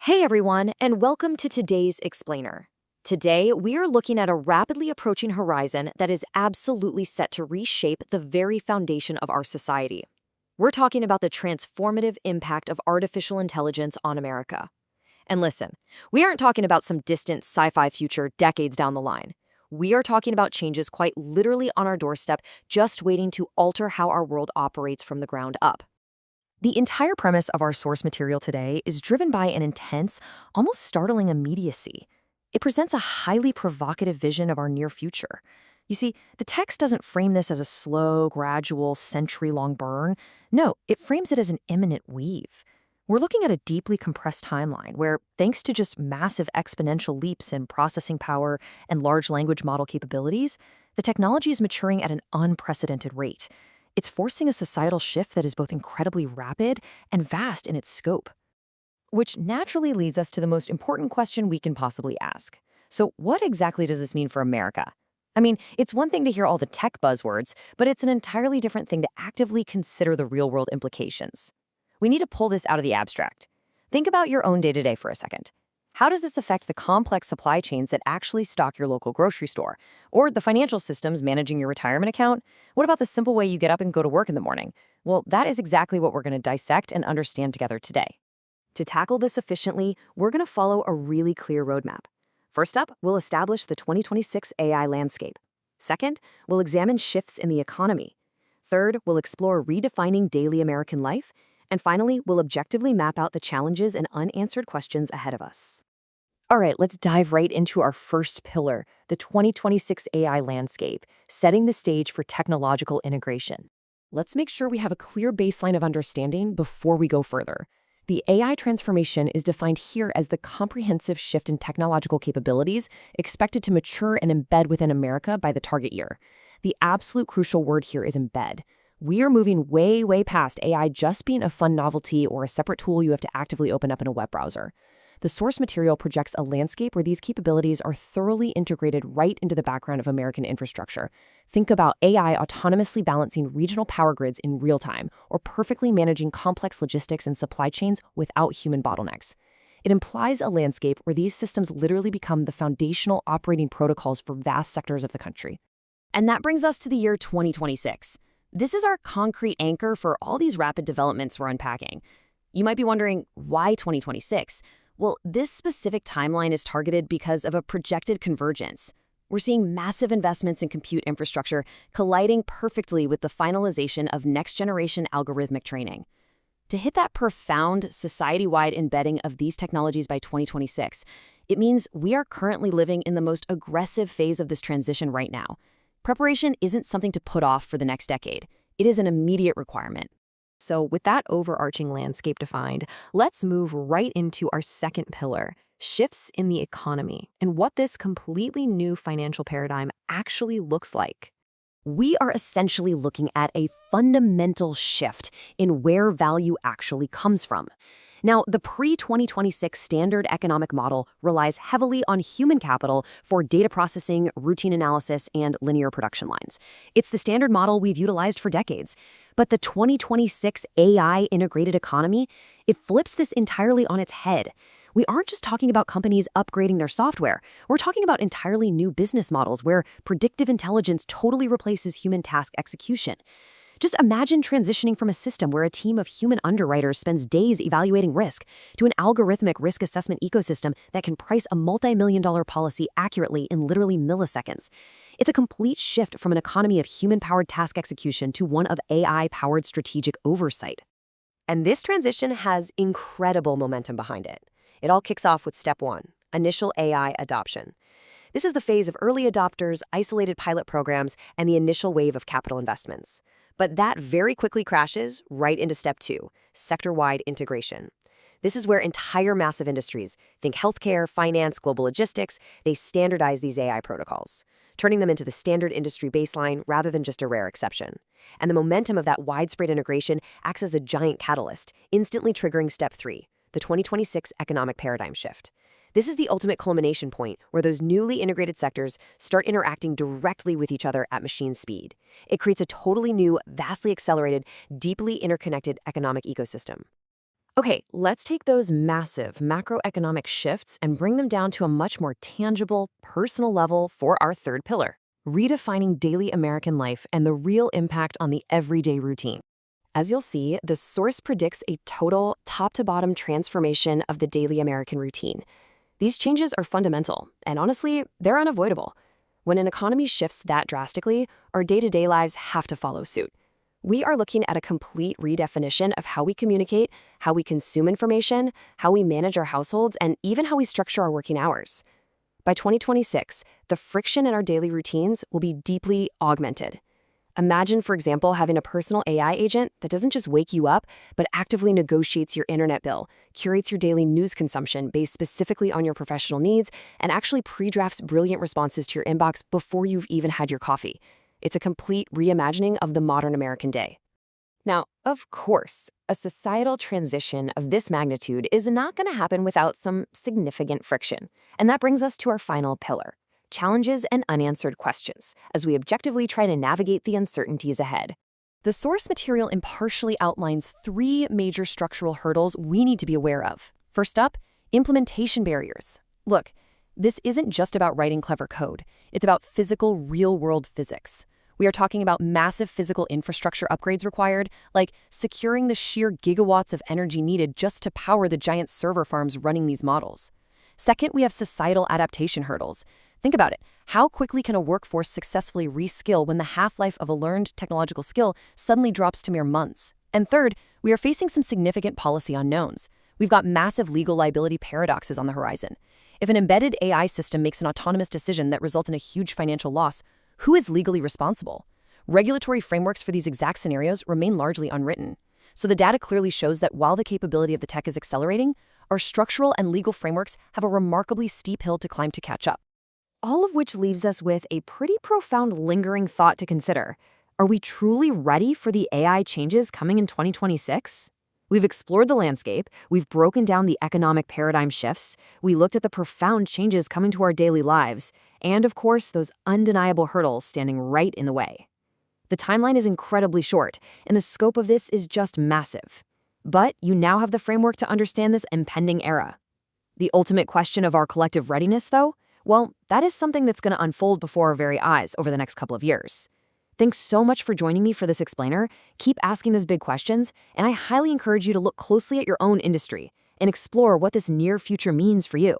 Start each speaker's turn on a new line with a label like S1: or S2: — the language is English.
S1: Hey everyone, and welcome to today's Explainer. Today, we are looking at a rapidly approaching horizon that is absolutely set to reshape the very foundation of our society. We're talking about the transformative impact of artificial intelligence on America. And listen, we aren't talking about some distant sci-fi future decades down the line. We are talking about changes quite literally on our doorstep, just waiting to alter how our world operates from the ground up. The entire premise of our source material today is driven by an intense, almost startling immediacy. It presents a highly provocative vision of our near future. You see, the text doesn't frame this as a slow, gradual, century-long burn. No, it frames it as an imminent weave. We're looking at a deeply compressed timeline where, thanks to just massive exponential leaps in processing power and large language model capabilities, the technology is maturing at an unprecedented rate. It's forcing a societal shift that is both incredibly rapid and vast in its scope. Which naturally leads us to the most important question we can possibly ask. So, what exactly does this mean for America? I mean, it's one thing to hear all the tech buzzwords, but it's an entirely different thing to actively consider the real-world implications. We need to pull this out of the abstract. Think about your own day-to-day for a second. How does this affect the complex supply chains that actually stock your local grocery store? Or the financial systems managing your retirement account? What about the simple way you get up and go to work in the morning? Well, that is exactly what we're going to dissect and understand together today. To tackle this efficiently, we're going to follow a really clear roadmap. First up, we'll establish the 2026 AI landscape. Second, we'll examine shifts in the economy. Third, we'll explore redefining daily American life. And finally, we'll objectively map out the challenges and unanswered questions ahead of us. All right, let's dive right into our first pillar, the 2026 AI landscape, setting the stage for technological integration. Let's make sure we have a clear baseline of understanding before we go further. The AI transformation is defined here as the comprehensive shift in technological capabilities expected to mature and embed within America by the target year. The absolute crucial word here is embed. We are moving way past AI just being a fun novelty or a separate tool you have to actively open up in a web browser. The source material projects a landscape where these capabilities are thoroughly integrated right into the background of American infrastructure. Think about AI autonomously balancing regional power grids in real time, or perfectly managing complex logistics and supply chains without human bottlenecks. It implies a landscape where these systems literally become the foundational operating protocols for vast sectors of the country. And that brings us to the year 2026. This is our concrete anchor for all these rapid developments we're unpacking. You might be wondering, why 2026? Well, this specific timeline is targeted because of a projected convergence. We're seeing massive investments in compute infrastructure colliding perfectly with the finalization of next-generation algorithmic training. To hit that profound society-wide embedding of these technologies by 2026, it means we are currently living in the most aggressive phase of this transition right now. Preparation isn't something to put off for the next decade. It is an immediate requirement. So with that overarching landscape defined, let's move right into our second pillar, shifts in the economy, and what this completely new financial paradigm actually looks like. We are essentially looking at a fundamental shift in where value actually comes from. Now, the pre-2026 standard economic model relies heavily on human capital for data processing, routine analysis, and linear production lines. It's the standard model we've utilized for decades. But the 2026 AI integrated economy, it flips this entirely on its head. We aren't just talking about companies upgrading their software. We're talking about entirely new business models where predictive intelligence totally replaces human task execution. Just imagine transitioning from a system where a team of human underwriters spends days evaluating risk to an algorithmic risk assessment ecosystem that can price a multi-million-dollar policy accurately in literally milliseconds. It's a complete shift from an economy of human-powered task execution to one of AI-powered strategic oversight. And this transition has incredible momentum behind it. It all kicks off with step one, initial AI adoption. This is the phase of early adopters, isolated pilot programs, and the initial wave of capital investments. But that very quickly crashes right into step two, sector-wide integration. This is where entire massive industries, think healthcare, finance, global logistics, they standardize these AI protocols, turning them into the standard industry baseline rather than just a rare exception. And the momentum of that widespread integration acts as a giant catalyst, instantly triggering step three, the 2026 economic paradigm shift. This is the ultimate culmination point where those newly integrated sectors start interacting directly with each other at machine speed. It creates a totally new, vastly accelerated, deeply interconnected economic ecosystem. Okay, let's take those massive macroeconomic shifts and bring them down to a much more tangible, personal level for our third pillar, redefining daily American life and the real impact on the everyday routine. As you'll see, the source predicts a total, top to bottom transformation of the daily American routine. These changes are fundamental, and honestly, they're unavoidable. When an economy shifts that drastically, our day to day lives have to follow suit. We are looking at a complete redefinition of how we communicate, how we consume information, how we manage our households, and even how we structure our working hours. By 2026, the friction in our daily routines will be deeply augmented. Imagine, for example, having a personal AI agent that doesn't just wake you up, but actively negotiates your internet bill, curates your daily news consumption based specifically on your professional needs, and actually pre-drafts brilliant responses to your inbox before you've even had your coffee. It's a complete reimagining of the modern American day. Now, of course, a societal transition of this magnitude is not going to happen without some significant friction. And that brings us to our final pillar, challenges and unanswered questions, as we objectively try to navigate the uncertainties ahead. The source material impartially outlines three major structural hurdles we need to be aware of. First up, implementation barriers. Look, this isn't just about writing clever code. It's about physical, real-world physics. We are talking about massive physical infrastructure upgrades required, like securing the sheer gigawatts of energy needed just to power the giant server farms running these models. Second, we have societal adaptation hurdles. Think about it. How quickly can a workforce successfully reskill when the half-life of a learned technological skill suddenly drops to mere months? And third, we are facing some significant policy unknowns. We've got massive legal liability paradoxes on the horizon. If an embedded AI system makes an autonomous decision that results in a huge financial loss, who is legally responsible? Regulatory frameworks for these exact scenarios remain largely unwritten. So the data clearly shows that while the capability of the tech is accelerating, our structural and legal frameworks have a remarkably steep hill to climb to catch up. All of which leaves us with a pretty profound lingering thought to consider. Are we truly ready for the AI changes coming in 2026? We've explored the landscape, we've broken down the economic paradigm shifts, we looked at the profound changes coming to our daily lives, and of course, those undeniable hurdles standing right in the way. The timeline is incredibly short, and the scope of this is just massive. But you now have the framework to understand this impending era. The ultimate question of our collective readiness, though? Well, that is something that's going to unfold before our very eyes over the next couple of years. Thanks so much for joining me for this explainer. Keep asking those big questions, and I highly encourage you to look closely at your own industry and explore what this near future means for you.